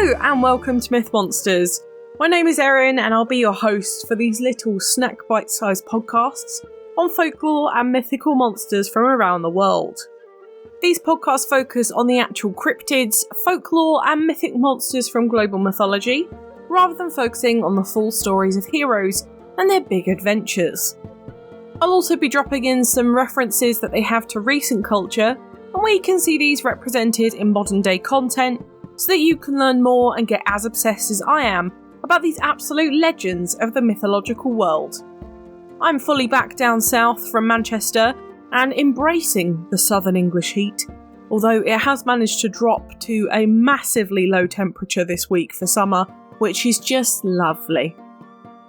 Hello and welcome to Myth Monsters. My name is Erin and I'll be your host for these little snack bite-sized podcasts on folklore and mythical monsters from around the world. These podcasts focus on the actual cryptids, folklore and mythic monsters from global mythology, rather than focusing on the full stories of heroes and their big adventures. I'll also be dropping in some references that they have to recent culture, and where you can see these represented in modern day content, so that you can learn more and get as obsessed as I am about these absolute legends of the mythological world. I'm fully back down south from Manchester and embracing the southern English heat, although it has managed to drop to a massively low temperature this week for summer, which is just lovely.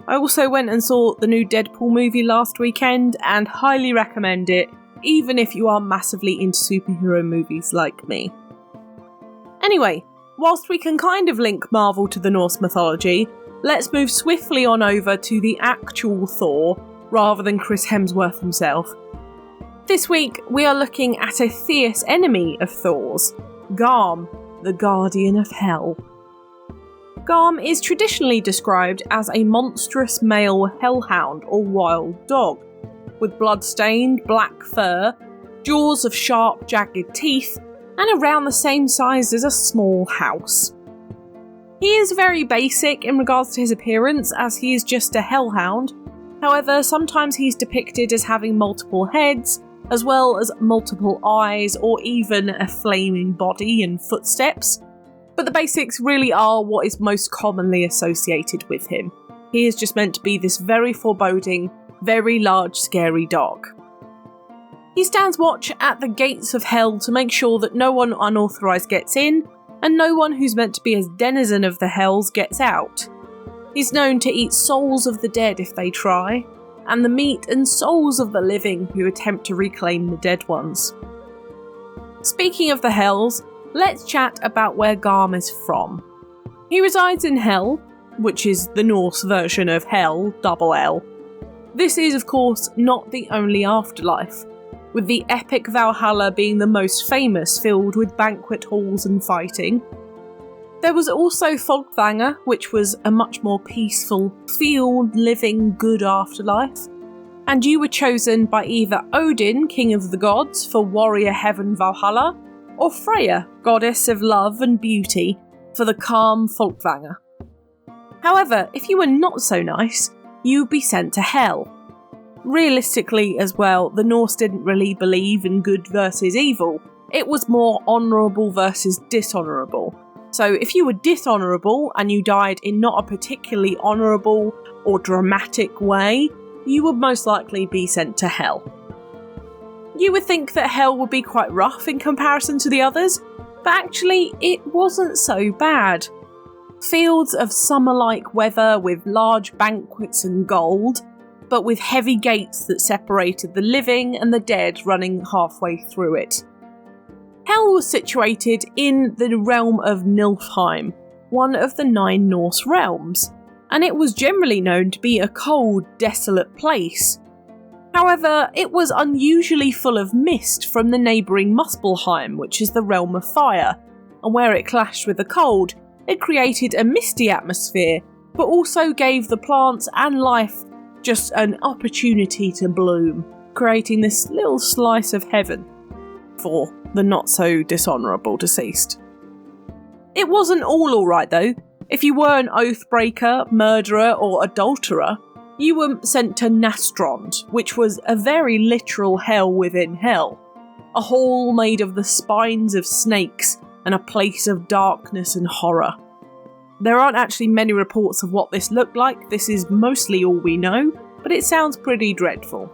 I also went and saw the new Deadpool movie last weekend and highly recommend it, even if you are massively into superhero movies like me. Anyway, whilst we can kind of link Marvel to the Norse mythology, let's move swiftly on over to the actual Thor, rather than Chris Hemsworth himself. This week, we are looking at a fierce enemy of Thor's, Garm, the Guardian of Hell. Garm is traditionally described as a monstrous male hellhound or wild dog, with blood-stained black fur, jaws of sharp, jagged teeth, and around the same size as a small house. He is very basic in regards to his appearance, as he is just a hellhound. However, sometimes he's depicted as having multiple heads, as well as multiple eyes, or even a flaming body and footsteps. But the basics really are what is most commonly associated with him. He is just meant to be this very foreboding, very large, scary dog. He stands watch at the gates of hell to make sure that no one unauthorised gets in, and no one who's meant to be a denizen of the hells gets out. He's known to eat souls of the dead if they try, and the meat and souls of the living who attempt to reclaim the dead ones. Speaking of the hells, let's chat about where Garm is from. He resides in Hell, which is the Norse version of Hell, double L. This is, of course, not the only afterlife, with the epic Valhalla being the most famous, filled with banquet halls and fighting. There was also Folkvanger, which was a much more peaceful, field living, good afterlife. And you were chosen by either Odin, king of the gods, for warrior heaven Valhalla, or Freya, goddess of love and beauty, for the calm Folkvanger. However, if you were not so nice, you would be sent to hell. Realistically as well, the Norse didn't really believe in good versus evil. It was more honourable versus dishonourable. So if you were dishonourable and you died in not a particularly honourable or dramatic way, you would most likely be sent to hell. You would think that hell would be quite rough in comparison to the others, but actually it wasn't so bad. Fields of summer-like weather with large banquets and gold, but with heavy gates that separated the living and the dead running halfway through it. Hell was situated in the realm of Niflheim, one of the 9 Norse realms, and it was generally known to be a cold, desolate place. However, it was unusually full of mist from the neighbouring Muspelheim, which is the realm of fire, and where it clashed with the cold, it created a misty atmosphere, but also gave the plants and life just an opportunity to bloom, creating this little slice of heaven for the not so dishonourable deceased. It wasn't all alright though. If you were an oathbreaker, murderer or adulterer, you were sent to Nastrond, which was a very literal hell within hell. A hall made of the spines of snakes and a place of darkness and horror. There aren't actually many reports of what this looked like, this is mostly all we know, but it sounds pretty dreadful.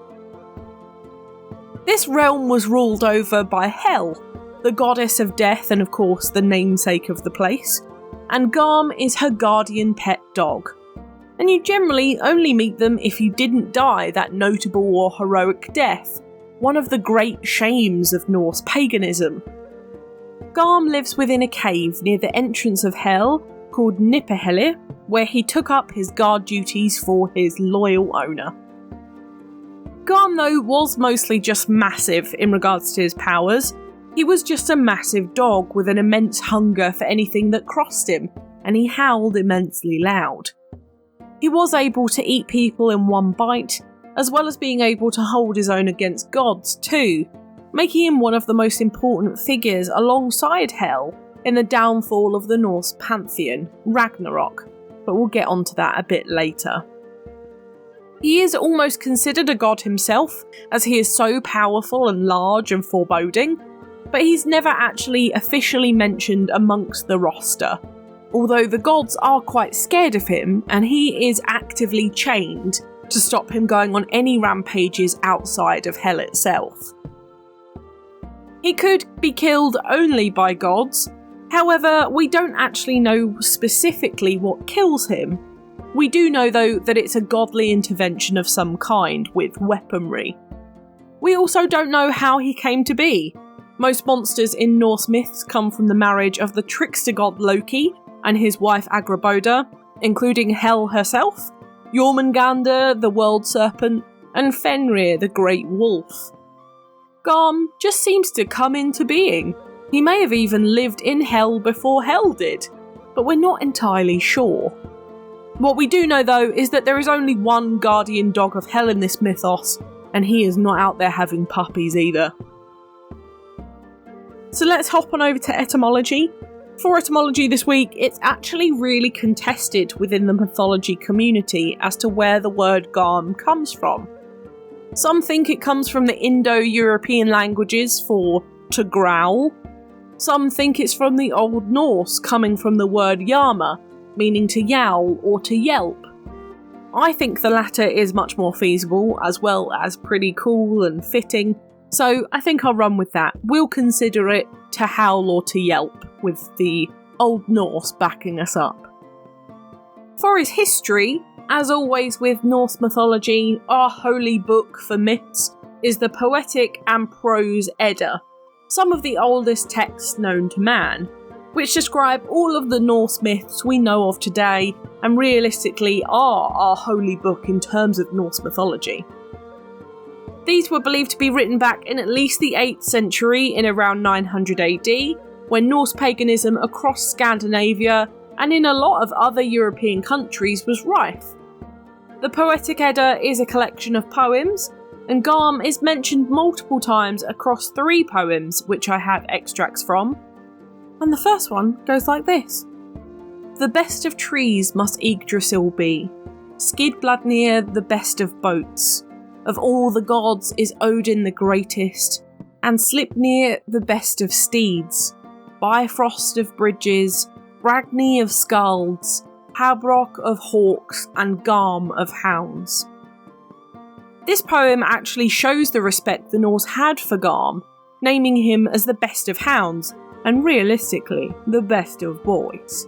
This realm was ruled over by Hel, the goddess of death and of course the namesake of the place, and Garm is her guardian pet dog. And you generally only meet them if you didn't die that notable or heroic death, one of the great shames of Norse paganism. Garm lives within a cave near the entrance of Hell, called Nipperhelle, where he took up his guard duties for his loyal owner. Garm, though, was mostly just massive in regards to his powers. He was just a massive dog with an immense hunger for anything that crossed him, and he howled immensely loud. He was able to eat people in one bite, as well as being able to hold his own against gods too, making him one of the most important figures alongside Hel in the downfall of the Norse pantheon, Ragnarok, but we'll get onto that a bit later. He is almost considered a god himself, as he is so powerful and large and foreboding, but he's never actually officially mentioned amongst the roster, although the gods are quite scared of him and he is actively chained to stop him going on any rampages outside of Hel itself. He could be killed only by gods, however, we don't actually know specifically what kills him. We do know though that it's a godly intervention of some kind with weaponry. We also don't know how he came to be. Most monsters in Norse myths come from the marriage of the trickster god Loki and his wife Angrboda, including Hel herself, Jormungandr the world serpent, and Fenrir the great wolf. Garm just seems to come into being. He may have even lived in Hel before Hel did, but we're not entirely sure. What we do know though is that there is only one guardian dog of Hel in this mythos, and he is not out there having puppies either. So let's hop on over to etymology. For etymology this week, it's actually really contested within the mythology community as to where the word Garm comes from. Some think it comes from the Indo-European languages for to growl. Some think it's from the Old Norse, coming from the word Jarmr, meaning to yowl or to yelp. I think the latter is much more feasible, as well as pretty cool and fitting, so I think I'll run with that. We'll consider it to howl or to yelp, with the Old Norse backing us up. For his history, as always with Norse mythology, our holy book for myths is the poetic and prose Edda, some of the oldest texts known to man, which describe all of the Norse myths we know of today and realistically are our holy book in terms of Norse mythology. These were believed to be written back in at least the 8th century in around 900 AD, when Norse paganism across Scandinavia and in a lot of other European countries was rife. The Poetic Edda is a collection of poems, and Garm is mentioned multiple times across 3 poems which I have extracts from. And the first one goes like this. The best of trees must Yggdrasil be, Skidbladnir the best of boats. Of all the gods is Odin the greatest, and Sleipnir the best of steeds, Bifrost of bridges, Ragni of skalds, Habrok of hawks, and Garm of hounds. This poem actually shows the respect the Norse had for Garm, naming him as the best of hounds, and realistically, the best of boys.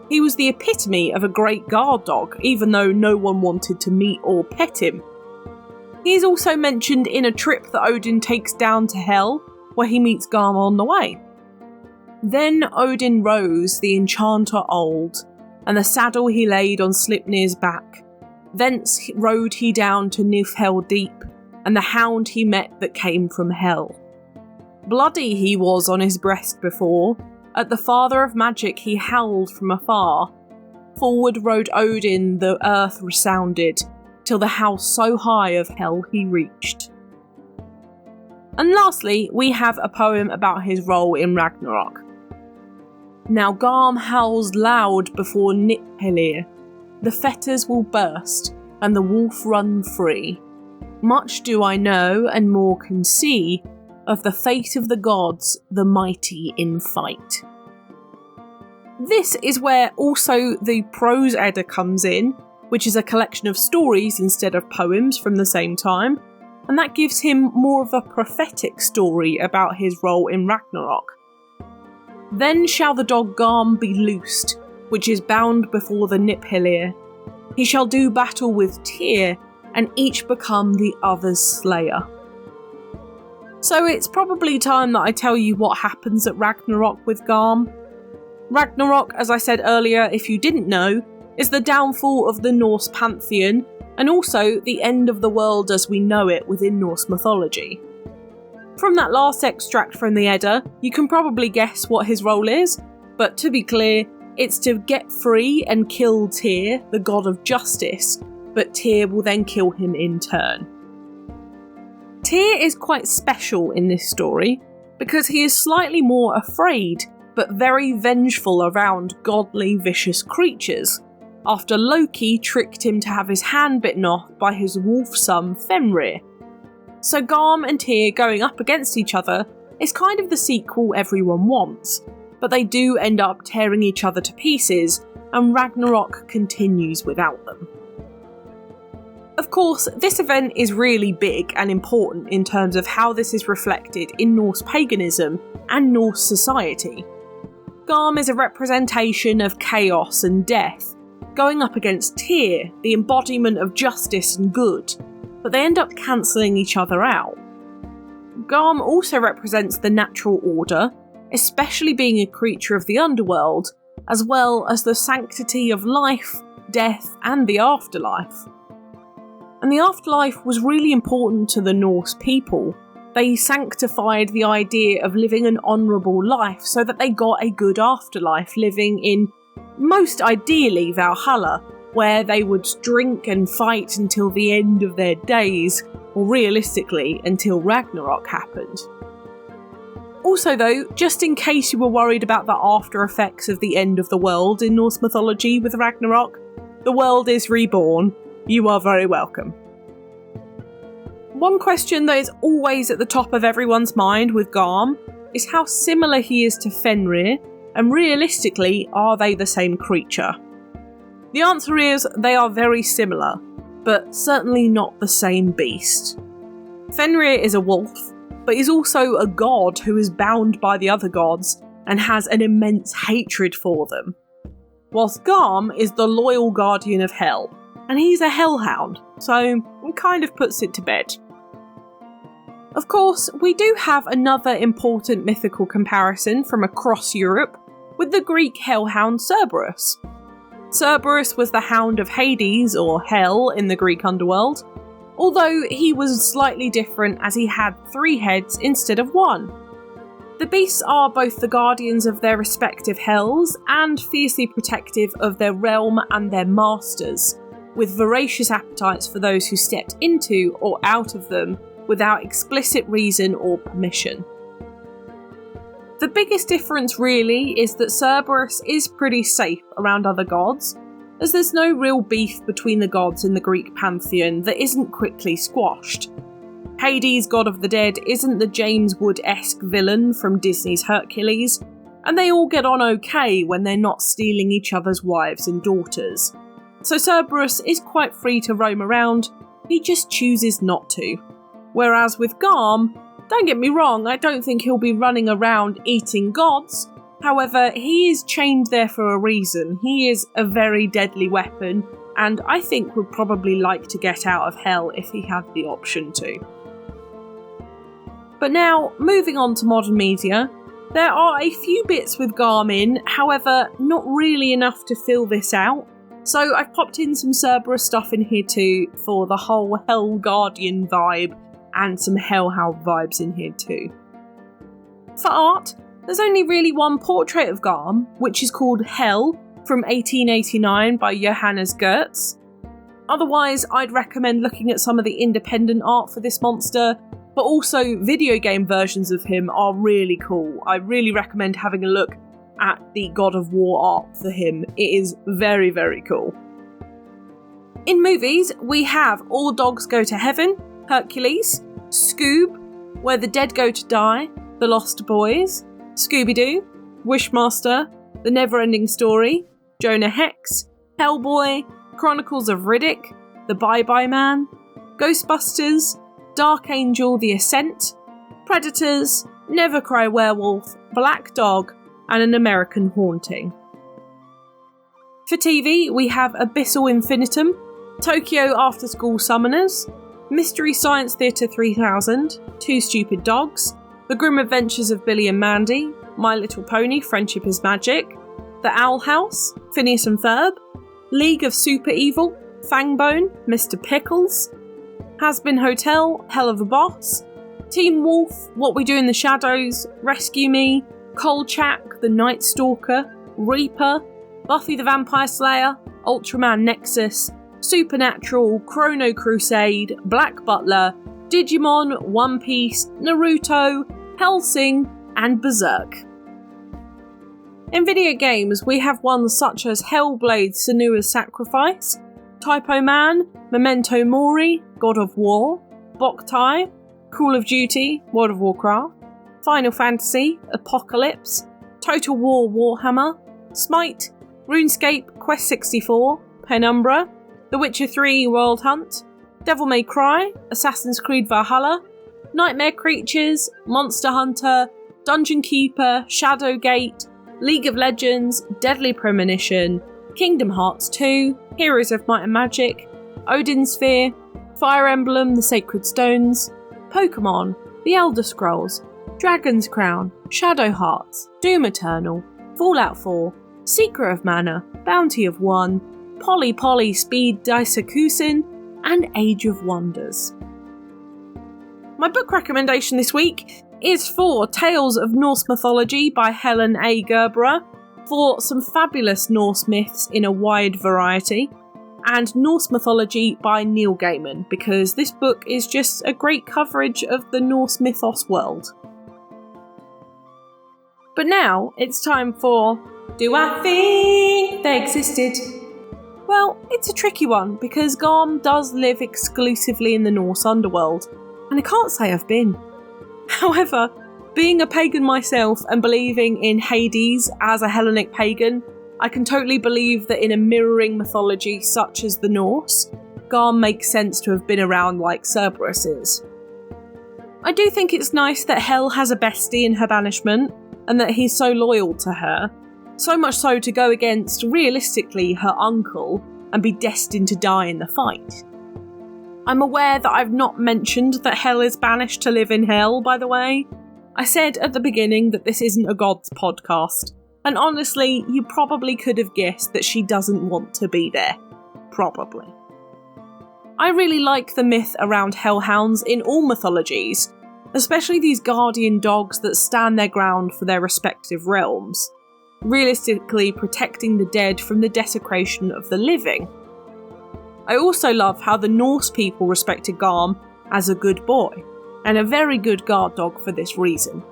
He was the epitome of a great guard dog, even though no one wanted to meet or pet him. He is also mentioned in a trip that Odin takes down to Hel, where he meets Garm on the way. Then Odin rose, the enchanter old, and the saddle he laid on Sleipnir's back. Thence rode he down to Niflhel deep, and the hound he met that came from Hel. Bloody he was on his breast before, at the father of magic he howled from afar. Forward rode Odin, the earth resounded, till the house so high of Hel he reached. And lastly, we have a poem about his role in Ragnarok. Now Garm howls loud before Niflhel, the fetters will burst, and the wolf run free. Much do I know, and more can see, of the fate of the gods, the mighty in fight. This is where also the prose Edda comes in, which is a collection of stories instead of poems from the same time, and that gives him more of a prophetic story about his role in Ragnarok. Then shall the dog Garm be loosed, which is bound before the Niflhel. He shall do battle with Tyr, and each become the other's slayer. So it's probably time that I tell you what happens at Ragnarok with Garm. Ragnarok, as I said earlier, if you didn't know, is the downfall of the Norse pantheon, and also the end of the world as we know it within Norse mythology. From that last extract from the Edda, you can probably guess what his role is, but to be clear, It's to get free and kill Tyr, the god of justice, but Tyr will then kill him in turn. Tyr is quite special in this story because he is slightly more afraid but very vengeful around godly, vicious creatures, after Loki tricked him to have his hand bitten off by his wolf son Fenrir. So Garm and Tyr going up against each other is kind of the sequel everyone wants, but they do end up tearing each other to pieces, and Ragnarok continues without them. Of course, this event is really big and important in terms of how this is reflected in Norse paganism and Norse society. Garm is a representation of chaos and death, going up against Tyr, the embodiment of justice and good, but they end up cancelling each other out. Garm also represents the natural order, especially being a creature of the underworld, as well as the sanctity of life, death, and the afterlife. And the afterlife was really important to the Norse people. They sanctified the idea of living an honourable life so that they got a good afterlife, living in, most ideally, Valhalla, where they would drink and fight until the end of their days, or realistically, until Ragnarok happened. Also though, just in case you were worried about the after effects of the end of the world in Norse mythology with Ragnarok, the world is reborn. You are very welcome. One question that is always at the top of everyone's mind with Garm is how similar he is to Fenrir, and realistically, are they the same creature? The answer is they are very similar, but certainly not the same beast. Fenrir is a wolf, but he's also a god who is bound by the other gods and has an immense hatred for them. Whilst Garm is the loyal guardian of hell, and he's a hellhound, so it kind of puts it to bed. Of course, we do have another important mythical comparison from across Europe with the Greek hellhound Cerberus. Cerberus was the hound of Hades, or hell, in the Greek underworld, although he was slightly different as he had 3 heads instead of 1. The beasts are both the guardians of their respective hells and fiercely protective of their realm and their masters, with voracious appetites for those who stepped into or out of them without explicit reason or permission. The biggest difference really is that Cerberus is pretty safe around other gods, as there's no real beef between the gods in the Greek pantheon that isn't quickly squashed. Hades, god of the dead, isn't the James Wood-esque villain from Disney's Hercules, and they all get on okay when they're not stealing each other's wives and daughters. So Cerberus is quite free to roam around, he just chooses not to. Whereas with Garm, don't get me wrong, I don't think he'll be running around eating gods. However, he is chained there for a reason. He is a very deadly weapon, and I think would probably like to get out of hell if he had the option to. But now, moving on to modern media, there are a few bits with Garm in, however, not really enough to fill this out. So I've popped in some Cerberus stuff in here too, for the whole Hell Guardian vibe, and some hellhound vibes in here too. For art, there's only really one portrait of Garm, which is called Hell, from 1889 by Johannes Goetz. Otherwise, I'd recommend looking at some of the independent art for this monster, but also video game versions of him are really cool. I really recommend having a look at the God of War art for him. It is very, very cool. In movies, we have All Dogs Go to Heaven, Hercules, Scoob, Where the Dead Go to Die, The Lost Boys, Scooby-Doo, Wishmaster, The Never-Ending Story, Jonah Hex, Hellboy, Chronicles of Riddick, The Bye-Bye Man, Ghostbusters, Dark Angel The Ascent, Predators, Never Cry Werewolf, Black Dog, and An American Haunting. For TV, we have Abyssal Infinitum, Tokyo After School Summoners, Mystery Science Theatre 3000, Two Stupid Dogs, The Grim Adventures of Billy and Mandy, My Little Pony Friendship is Magic, The Owl House, Phineas and Ferb, League of Super Evil, Fangbone, Mr. Pickles, Has-Been Hotel, Hell of a Boss, Team Wolf, What We Do in the Shadows, Rescue Me, Kolchak, The Night Stalker, Reaper, Buffy the Vampire Slayer, Ultraman Nexus, Supernatural, Chrono Crusade, Black Butler, Digimon, One Piece, Naruto, Hellsing, and Berserk. In video games, we have ones such as Hellblade: Senua's Sacrifice, Typo Man, Memento Mori, God of War, Boktai, Call of Duty, World of Warcraft, Final Fantasy, Apocalypse, Total War Warhammer, Smite, RuneScape, Quest 64, Penumbra, The Witcher 3 Wild Hunt, Devil May Cry, Assassin's Creed Valhalla, Nightmare Creatures, Monster Hunter, Dungeon Keeper, Shadowgate, League of Legends, Deadly Premonition, Kingdom Hearts 2, Heroes of Might and Magic, Odin Sphere, Fire Emblem: The Sacred Stones, Pokemon, The Elder Scrolls, Dragon's Crown, Shadow Hearts, Doom Eternal, Fallout 4, Secret of Mana, Bounty of One, Poly Poly Speed Daisakusen, and Age of Wonders. My book recommendation this week is for Tales of Norse Mythology by Helen A. Garmr, for some fabulous Norse myths in a wide variety, and Norse Mythology by Neil Gaiman, because this book is just a great coverage of the Norse mythos world. But now it's time for Do I Think They Existed? Well, it's a tricky one because Garm does live exclusively in the Norse underworld, and I can't say I've been. However, being a pagan myself and believing in Hades as a Hellenic pagan, I can totally believe that in a mirroring mythology such as the Norse, Garm makes sense to have been around like Cerberus is. I do think it's nice that Hel has a bestie in her banishment, and that he's so loyal to her, so much so to go against, realistically, her uncle and be destined to die in the fight. I'm aware that I've not mentioned that Hel is banished to live in hell, by the way. I said at the beginning that this isn't a gods podcast, and honestly, you probably could have guessed that she doesn't want to be there. Probably. I really like the myth around hellhounds in all mythologies, especially these guardian dogs that stand their ground for their respective realms, realistically protecting the dead from the desecration of the living. I also love how the Norse people respected Garm as a good boy, and a very good guard dog for this reason,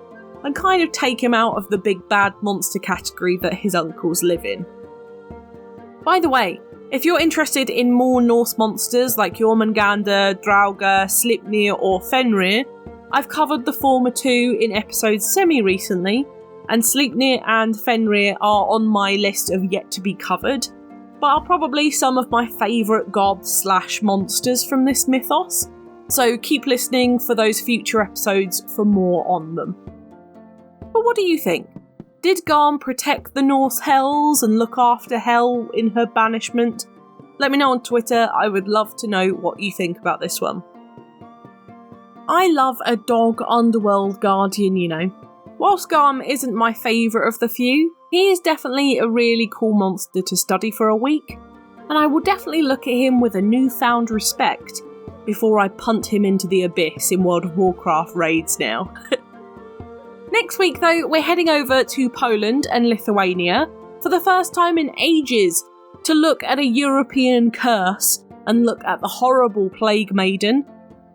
and kind of take him out of the big bad monster category that his uncles live in. By the way, if you're interested in more Norse monsters like Jormungandr, Draugr, Sleipnir or Fenrir, I've covered the former two in episodes semi-recently, and Sleipnir and Fenrir are on my list of yet to be covered, but are probably some of my favourite gods/monsters from this mythos, so keep listening for those future episodes for more on them. But what do you think? Did Garm protect the Norse hells and look after Hel in her banishment? Let me know on Twitter, I would love to know what you think about this one. I love a dog underworld guardian, you know. Whilst Garm isn't my favourite of the few, he is definitely a really cool monster to study for a week, and I will definitely look at him with a newfound respect before I punt him into the abyss in World of Warcraft raids now. Next week though, we're heading over to Poland and Lithuania for the first time in ages to look at a European curse and look at the horrible plague maiden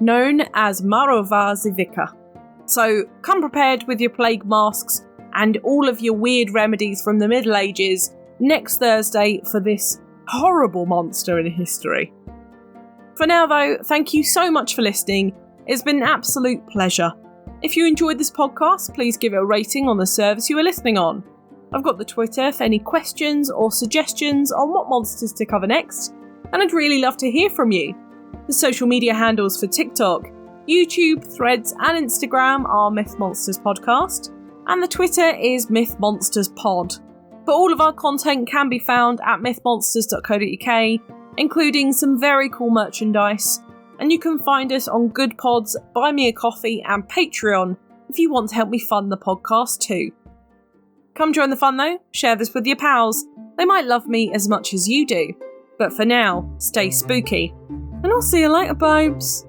known as Marowa Zivika. So come prepared with your plague masks and all of your weird remedies from the Middle Ages next Thursday for this horrible monster in history. For now though, thank you so much for listening. It's been an absolute pleasure. If you enjoyed this podcast, please give it a rating on the service you are listening on. I've got the Twitter for any questions or suggestions on what monsters to cover next, and I'd really love to hear from you. The social media handles for TikTok, YouTube, Threads and Instagram are Myth Monsters Podcast, and the Twitter is Myth Monsters Pod. But all of our content can be found at mythmonsters.co.uk, including some very cool merchandise, and you can find us on Good Pods, Buy Me a Coffee and Patreon if you want to help me fund the podcast too. Come join the fun though, share this with your pals, they might love me as much as you do. But for now, stay spooky, and I'll see you later, babes.